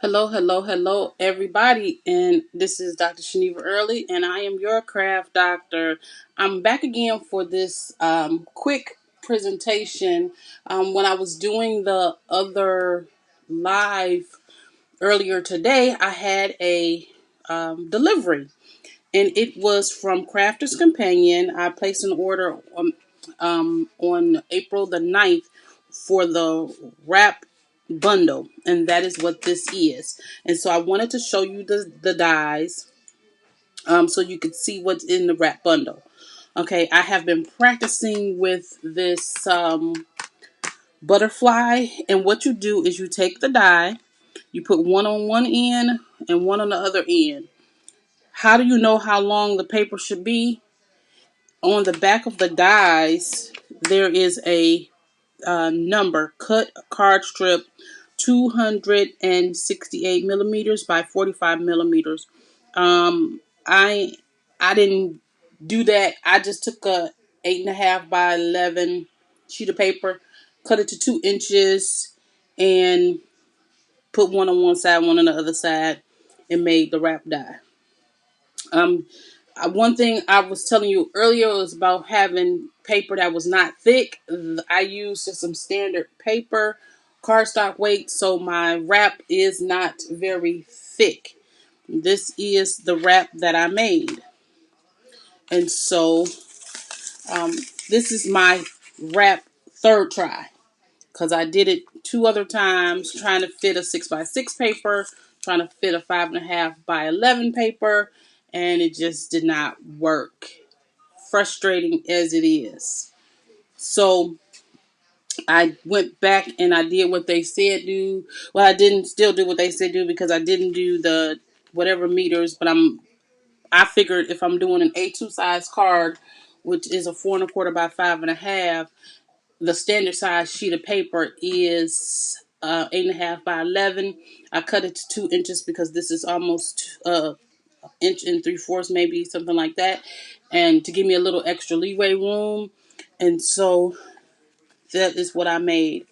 Hello, hello, hello, everybody. And this is Dr. Shaniva Early, and I am your craft doctor. I'm back again for this quick presentation. When I was doing the other live earlier today, I had a delivery, and it was from Crafter's Companion. I placed an order on April the 9th for the wrap bundle, and that is what this is. And so I wanted to show you the dies so you could see what's in the wrap bundle. Okay, I have been practicing with this butterfly, and what you do is you take the die, you put one on one end and one on the other end. How do you know how long the paper should be? On the back of the dies, there is a number, cut card strip 268 millimeters by 45 millimeters. I didn't do that. I just took a 8.5 by 11 sheet of paper, cut it to 2 inches, and put one on one side, one on the other side, and made the wrap die. Um, One thing I was telling you earlier was about having paper that was not thick. I used just some standard paper, cardstock weight, so my wrap is not very thick. This is the wrap that I made. And so um, this is my wrap third try, because I did it two other times trying to fit a 6x6 paper, trying to fit a 5.5 by 11 paper, and it just did not work. Frustrating as it is. So I went back and I did what they said do. Well, I didn't still do what they said do because I didn't do the whatever meters, but I figured if I'm doing an A2 size card, which is a 4.25 by 5.5, the standard size sheet of paper is 8.5 by 11. I cut it to 2 inches because this is almost inch and 3/4, maybe something like that, and to give me a little extra leeway room. And so that is what I made.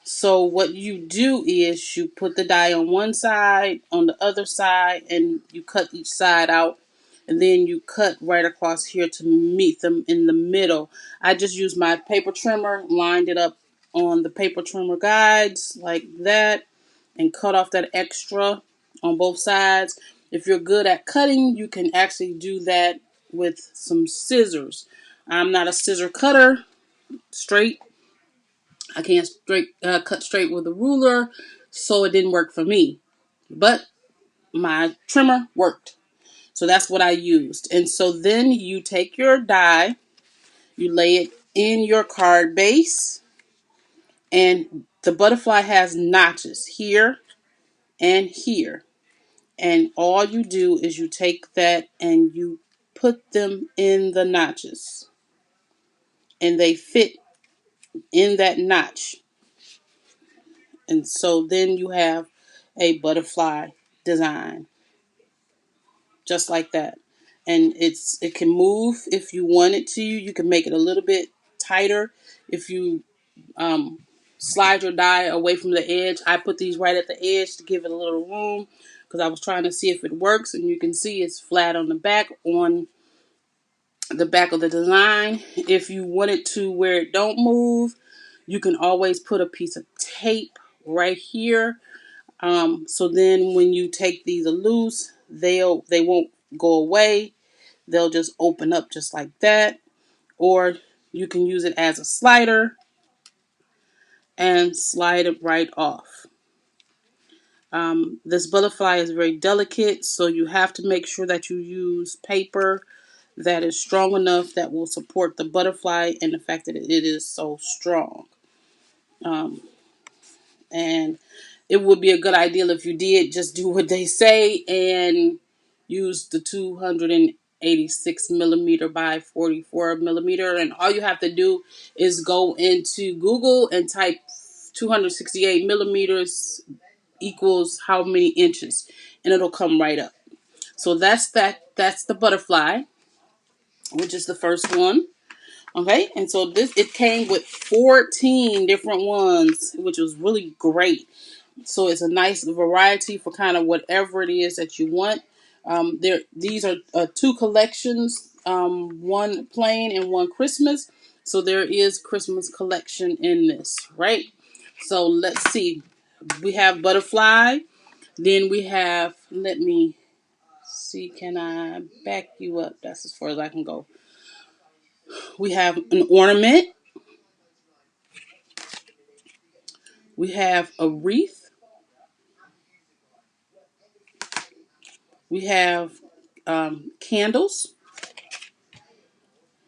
So what you do is you put the die on one side, on the other side, and you cut each side out. And then you cut right across here to meet them in the middle. I just used my paper trimmer, lined it up on the paper trimmer guides like that, and cut off that extra on both sides. If you're good at cutting, you can actually do that with some scissors. I'm not a scissor cutter, straight. I can't cut straight with a ruler, so it didn't work for me. But my trimmer worked. So that's what I used. And so then you take your die, you lay it in your card base, and the butterfly has notches here and here. And all you do is you take that and you put them in the notches. And they fit in that notch. And so then you have a butterfly design. Just like that. And it can move if you want it to. You can make it a little bit tighter if you um, slide your die away from the edge. I put these right at the edge to give it a little room because I was trying to see if it works, and you can see it's flat on the back of the design. If you want it to where it don't move, you can always put a piece of tape right here. So then when you take these loose, they won't go away. They'll just open up just like that. Or you can use it as a slider and slide it right off. This butterfly is very delicate, so you have to make sure that you use paper that is strong enough that will support the butterfly and the fact that it is so strong. Um, and it would be a good idea if you did just do what they say and use the 286 millimeter by 44 millimeter. And all you have to do is go into Google and type 268 millimeters equals how many inches, and it'll come right up. So that's that. That's the butterfly, which is the first one. Okay, and so it came with 14 different ones, which was really great. So it's a nice variety for kind of whatever it is that you want. These are two collections, one plain and one Christmas. So there is Christmas collection in this, right? So let's see. We have butterfly. Then we have, let me see, can I back you up? That's as far as I can go. We have an ornament. We have a wreath. We have candles.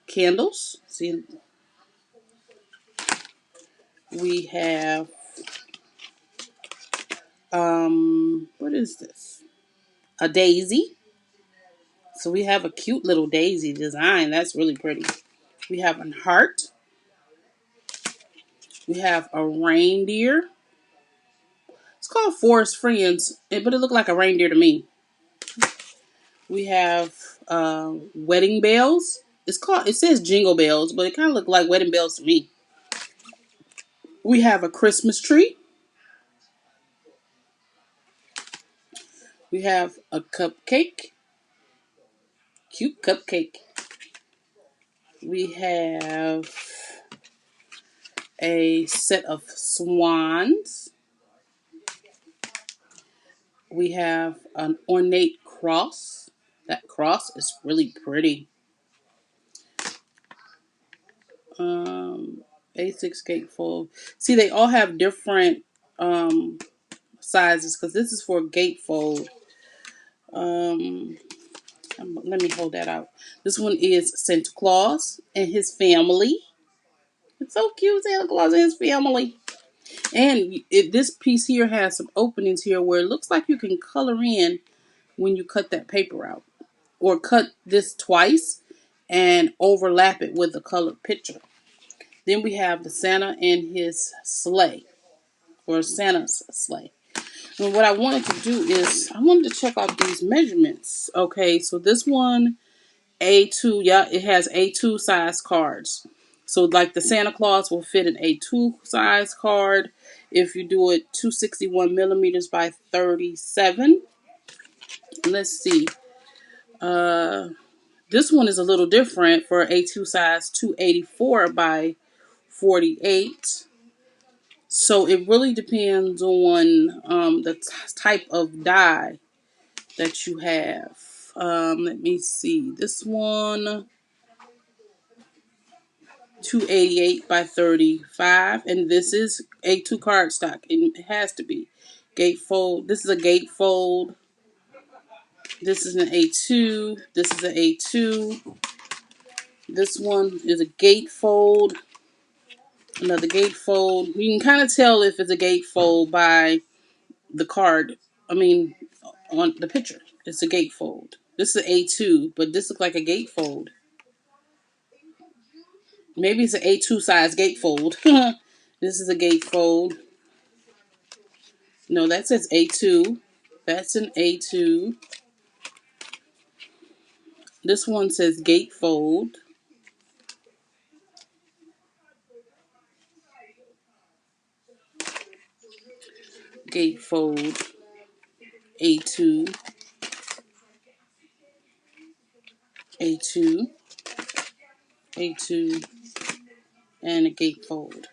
Candles. See, we have what is this? A daisy. So we have a cute little daisy design. That's really pretty. We have a heart. We have a reindeer. It's called Forest Friends, but it looked like a reindeer to me. We have wedding bells. It says jingle bells, but it kind of looked like wedding bells to me. We have a Christmas tree. We have a cupcake. Cute cupcake. We have a set of swans. We have an ornate cross. That cross is really pretty. A6 gatefold. See, they all have different sizes because this is for gatefold. Let me hold that out. This one is Santa Claus and his family. It's so cute, Santa Claus and his family. And this piece here has some openings here where it looks like you can color in when you cut that paper out. Or cut this twice and overlap it with the colored picture. Then we have the Santa and his sleigh. Or Santa's sleigh. And what I wanted to do is, I wanted to check out these measurements. Okay, so this one, A2, yeah, it has A2 size cards. So like the Santa Claus will fit an A2 size card if you do it 261 millimeters by 37. Let's see. This one is a little different for A2 size, 284 by 48. So it really depends on the type of die that you have. Let me see. This one, 288 by 35. And this is A2 cardstock. It has to be. Gatefold. This is a gatefold. This is an A2. This is an A2. This one is a gatefold. Another gatefold. You can kind of tell if it's a gatefold by the card. I mean, on the picture. It's a gatefold. This is an A2, but this looks like a gatefold. Maybe it's an A2 size gatefold. This is a gatefold. No, that says A2. That's an A2. This one says gatefold. Gatefold. A2. A2. A2. And a gatefold.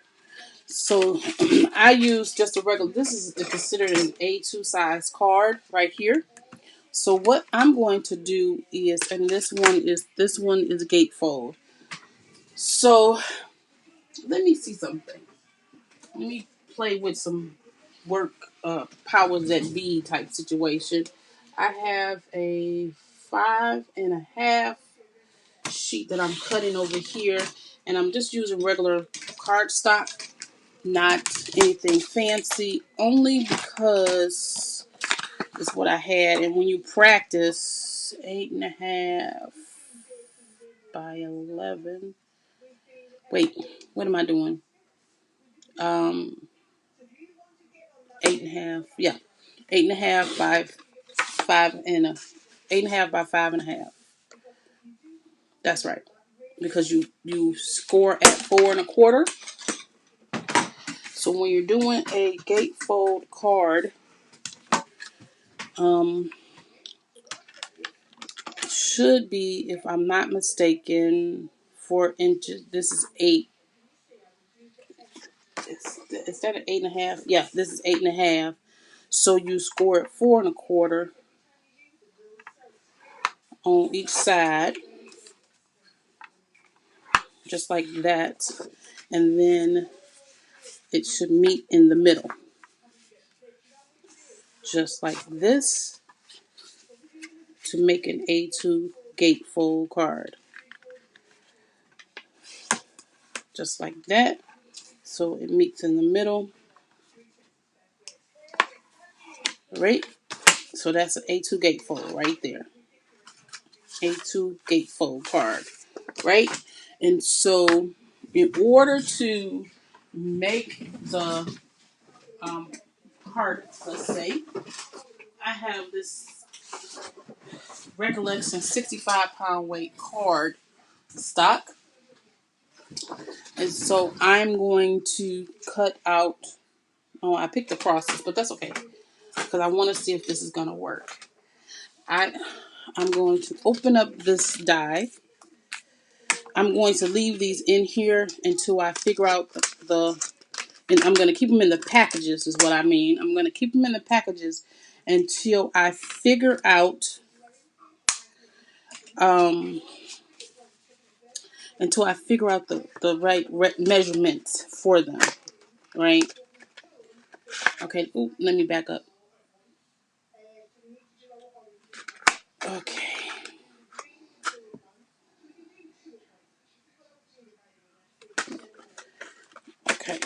So I use just a regular, this is considered an A2 size card right here. So what I'm going to do is, and this one is a gatefold. So let me see something. Let me play with some work powers that be type situation. I have a 5.5 sheet that I'm cutting over here, and I'm just using regular cardstock, not anything fancy, only because it's what I had. And when you practice, 8.5 by 11. Wait, what am I doing? 8.5. Yeah, 8.5 by 8.5 by 5.5. That's right, because you score at 4.25. So when you're doing a gatefold card, should be, if I'm not mistaken, 4 inches. This is 8. Is that an 8.5? Yeah, this is 8.5. So you score it 4 1/4 on each side, just like that, and then it should meet in the middle, just like this, to make an A2 gatefold card, just like that. So it meets in the middle, right? So that's an A2 gatefold right there. A2 gatefold card, right? And so in order to make the card, let's say, I have this Recollection 65-pound weight card stock. And so I'm going to cut out, oh, I picked the crosses, but that's okay, because I want to see if this is going to work. I'm going to open up this die. I'm going to leave these in here until I figure out and I'm going to keep them in the packages is what I mean. I'm going to keep them in the packages until I figure out, the right measurements for them, right? Okay, ooh, let me back up. Okay. Okay.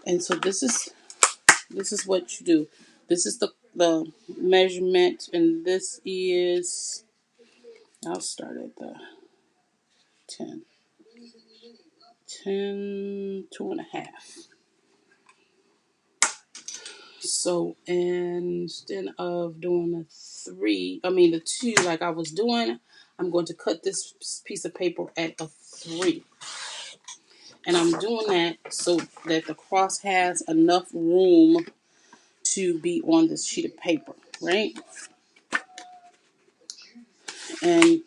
And so this is what you do. This is the measurement, and this is, I'll start at the 10. 10, 2.5. So instead of doing the 2 like I was doing, I'm going to cut this piece of paper at a 3. And I'm doing that so that the cross has enough room to be on this sheet of paper, right? And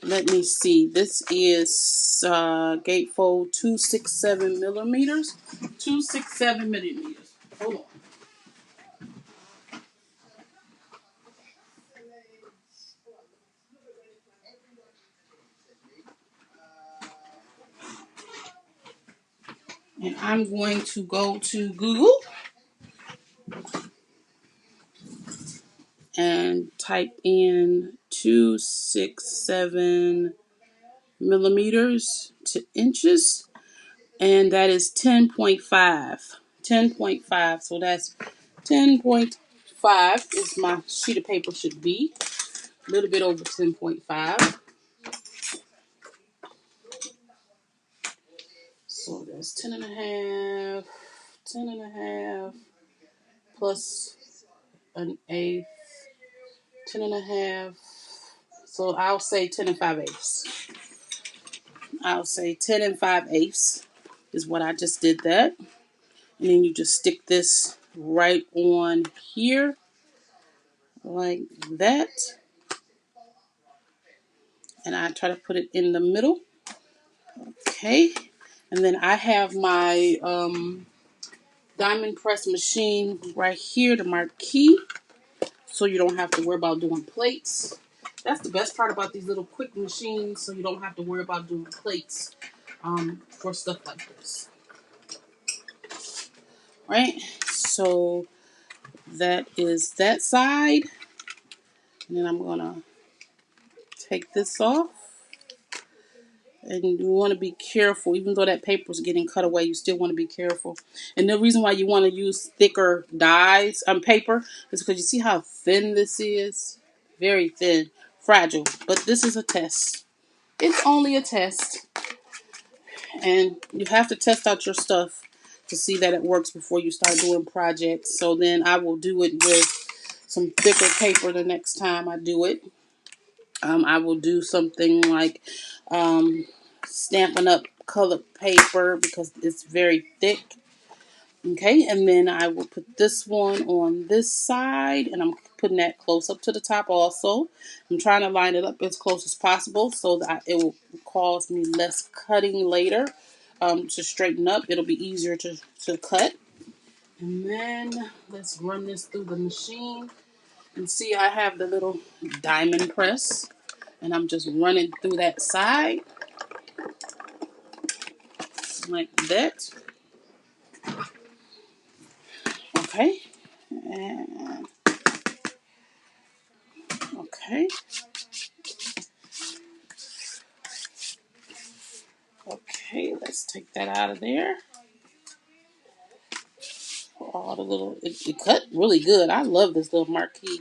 let me see. This is gatefold 267 millimeters. 267 millimeters. Hold on. And I'm going to go to Google and type in 267 millimeters to inches, and that is 10.5. 10.5. So that's 10.5 is my sheet of paper should be. A little bit over 10.5. So that's 10.5, 10.5 plus an eighth, 10.5. So I'll say 10 5/8. I'll say 10 5/8 is what I just did that. And then you just stick this right on here like that. And I try to put it in the middle. Okay. And then I have my diamond press machine right here, the marquee, so you don't have to worry about doing plates. That's the best part about these little quick machines, so you don't have to worry about doing plates for stuff like this. Right? So that is that side. And then I'm going to take this off. And you want to be careful, even though that paper is getting cut away, you still want to be careful. And the reason why you want to use thicker paper, is because you see how thin this is? Very thin, fragile. But this is a test. It's only a test. And you have to test out your stuff to see that it works before you start doing projects. So then I will do it with some thicker paper the next time I do it. I will do something like Stampin' Up colored paper because it's very thick. Okay, and then I will put this one on this side, and I'm putting that close up to the top also. I'm trying to line it up as close as possible so that it will cause me less cutting later. To straighten up, it'll be easier to cut. And then let's run this through the machine. And see, I have the little diamond press, and I'm just running through that side like that. Okay, and okay. Okay, let's take that out of there. All the little, it cut really good. I love this little marquee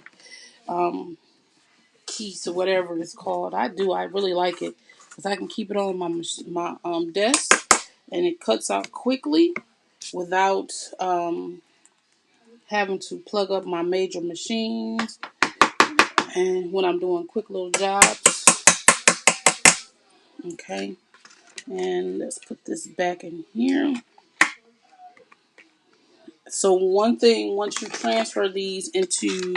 piece or whatever it's called. I do. I really like it because I can keep it on my desk, and it cuts out quickly without having to plug up my major machines. And when I'm doing quick little jobs, okay. And let's put this back in here. So one thing, once you transfer these into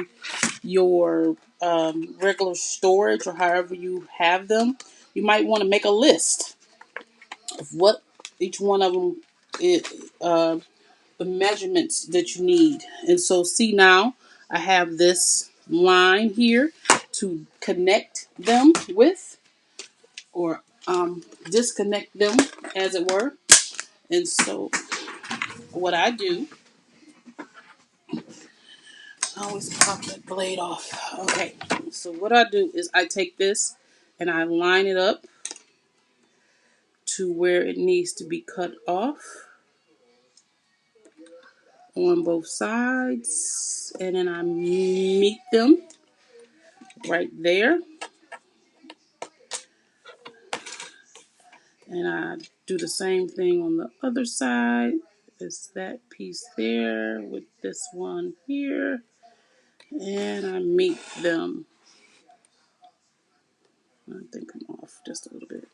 your regular storage or however you have them, you might want to make a list of what each one of them is, the measurements that you need. And so see now, I have this line here to connect them with, or disconnect them as it were. And so what I do, I always pop that blade off. Okay, so what I do is I take this and I line it up to where it needs to be cut off on both sides, and then I meet them right there, and I do the same thing on the other side. It's that piece there with this one here, and I meet them. I think I'm off just a little bit.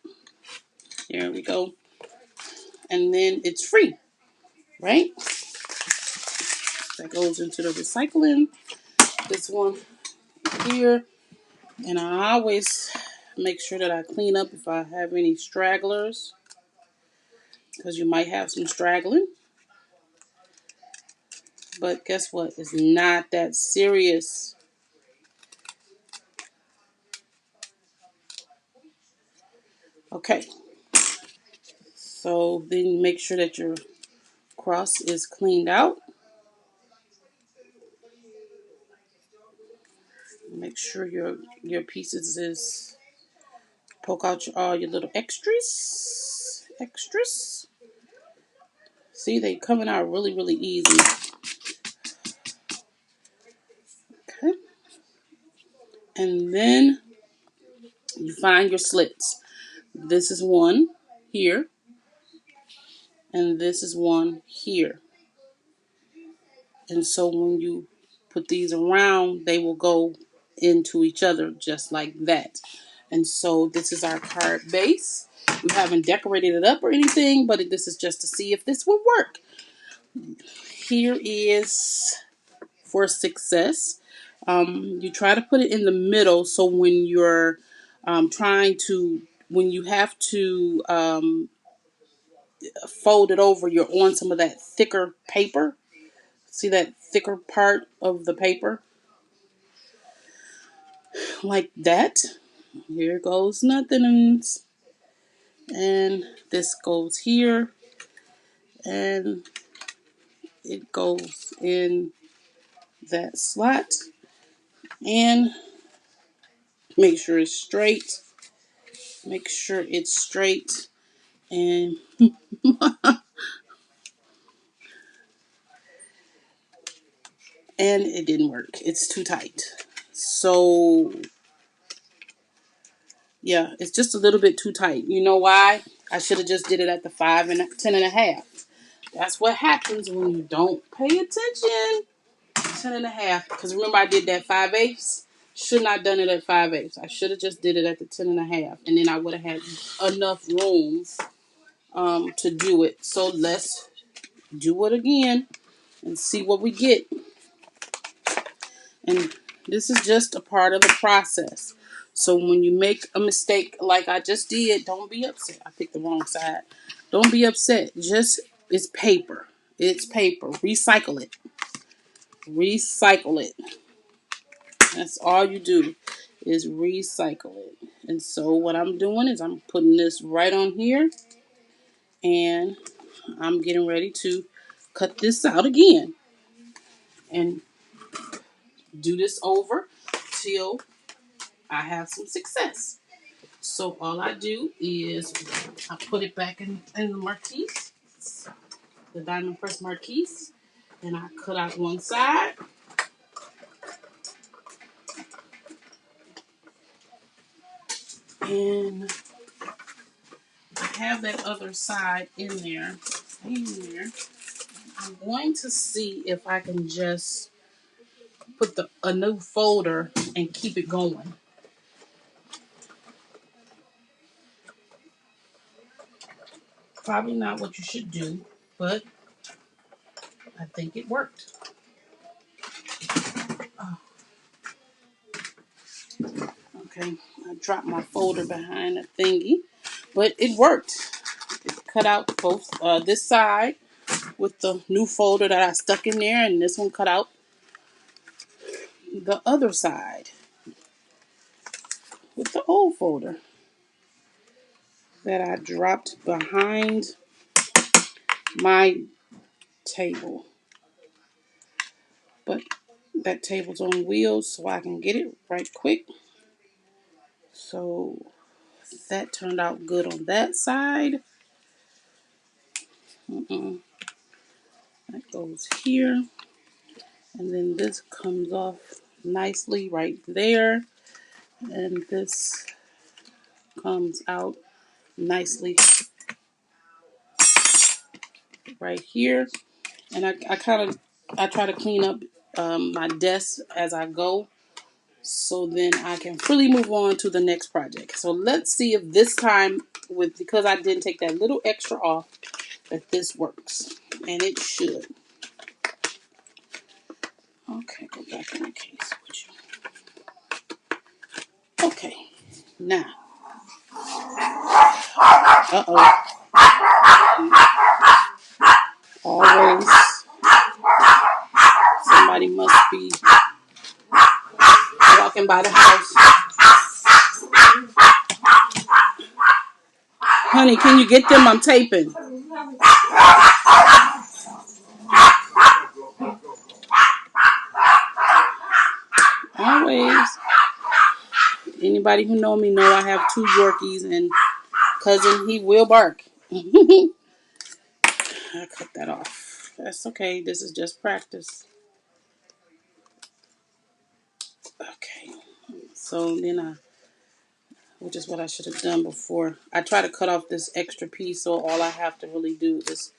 There we go. And then it's free, right? That goes into the recycling. This one here. And I always make sure that I clean up if I have any stragglers, because you might have some straggling. But guess what? It's not that serious. Okay. So then make sure that your cross is cleaned out. Make sure your pieces is poke out all your little extras. Extras. See, they coming out really, really easy. Okay. And then you find your slits. This is one here, and this is one here. And so when you put these around, they will go into each other just like that. And so this is our card base. We haven't decorated it up or anything, but this is just to see if this will work. Here is for success. You try to put it in the middle, so when you're when you have to fold it over, you're on some of that thicker paper. See that thicker part of the paper? Like that. Here goes nothings. And this goes here. And it goes in that slot. And make sure it's straight. Make sure it's straight. And and it didn't work. It's too tight. So yeah, it's just a little bit too tight. You know why? I should have just did it at the 5 and 10.5. That's what happens when you don't pay attention. 10.5. Because remember I did that 5/8. Should not done it at 5/8. I should have just did it at the 10.5, and then I would have had enough room to do it. So let's do it again and see what we get. And this is just a part of the process. So when you make a mistake like I just did, don't be upset. I picked the wrong side. Don't be upset. Just, it's paper. It's paper. Recycle it. Recycle it. That's all you do is recycle it. And so what I'm doing is I'm putting this right on here, and I'm getting ready to cut this out again and do this over till I have some success. So all I do is I put it back in the marquise, the diamond press marquise, and I cut out one side. And I have that other side in there. I'm going to see if I can just put a new folder and keep it going. Probably not what you should do, but I think it worked. Oh, okay, I dropped my folder behind the thingy, but it worked. It cut out both this side with the new folder that I stuck in there, and this one cut out the other side with the old folder that I dropped behind my table. But that table's on wheels, so I can get it right quick. So that turned out good on that side. That goes here. And then this comes off nicely right there. And this comes out nicely right here. And I try to clean up my desk as I go, so then I can fully move on to the next project. So let's see if this time, because I didn't take that little extra off, that this works. And it should. Okay, go back in the case with you. Okay, now. Always, somebody must be walking by the house. Honey, can you get them? I'm taping. Always. Anybody who know me know I have 2 Yorkies, and cousin, he will bark. I cut that off. That's okay. This is just practice. Okay. So then which is what I should have done before. I try to cut off this extra piece, so all I have to really do is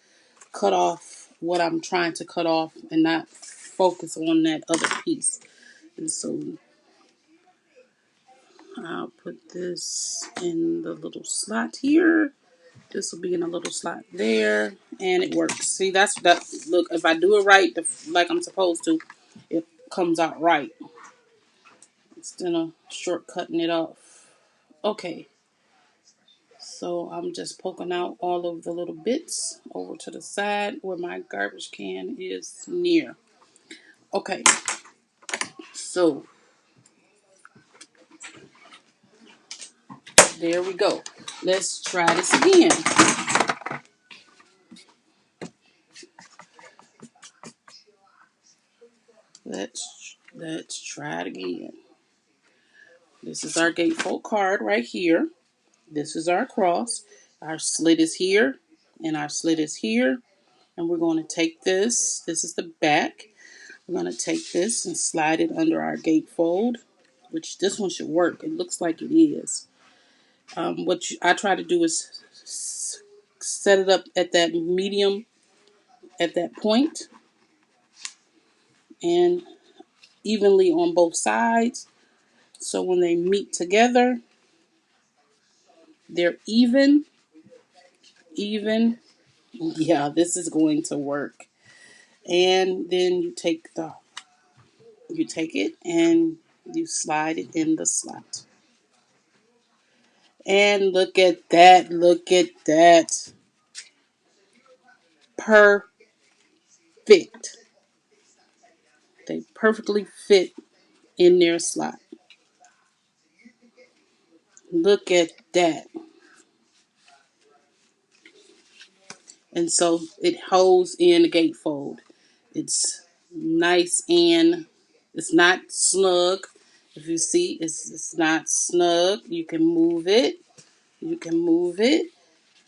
cut off what I'm trying to cut off and not focus on that other piece. And so I'll put this in the little slot here. This will be in a little slot there, and it works. See, that's that. Look, if I do it right, like I'm supposed to, it comes out right instead of shortcutting it off. Okay, so I'm just poking out all of the little bits over to the side where my garbage can is near. Okay, so there we go. Let's try this again. Let's try it again. This is our gatefold card right here. This is our cross. Our slit is here, and our slit is here. And we're going to take this. This is the back. We're going to take this and slide it under our gatefold, which this one should work. It looks like it is. I try to do is set it up at that medium, at that point, and evenly on both sides. So when they meet together, they're even. Even. Yeah, this is going to work. And then you take it and you slide it in the slot. And look at that. Look at that. Perfect. They perfectly fit in their slot. Look at that. And so it holds in the gatefold. It's nice and it's not snug. If you see, it's not snug. You can move it. You can move it.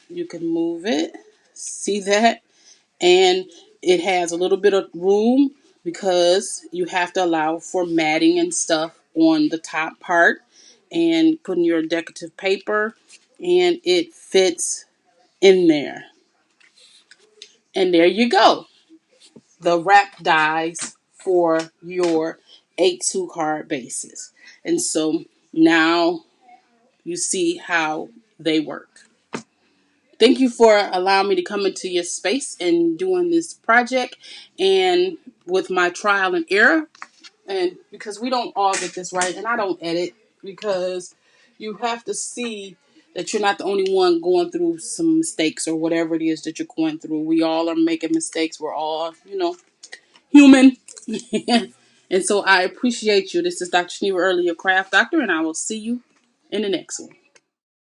You can move it. See that? And it has a little bit of room because you have to allow for matting and stuff on the top part and putting your decorative paper, and it fits in there. And there you go. The wrap dies for your A2 card bases. And so now you see how they work. Thank you for allowing me to come into your space and doing this project and with my trial and error. And because we don't all get this right, and I don't edit because you have to see that you're not the only one going through some mistakes or whatever it is that you're going through. We all are making mistakes. We're all, human. And so I appreciate you. This is Dr. Shaniva Early, your craft doctor, and I will see you in the next one.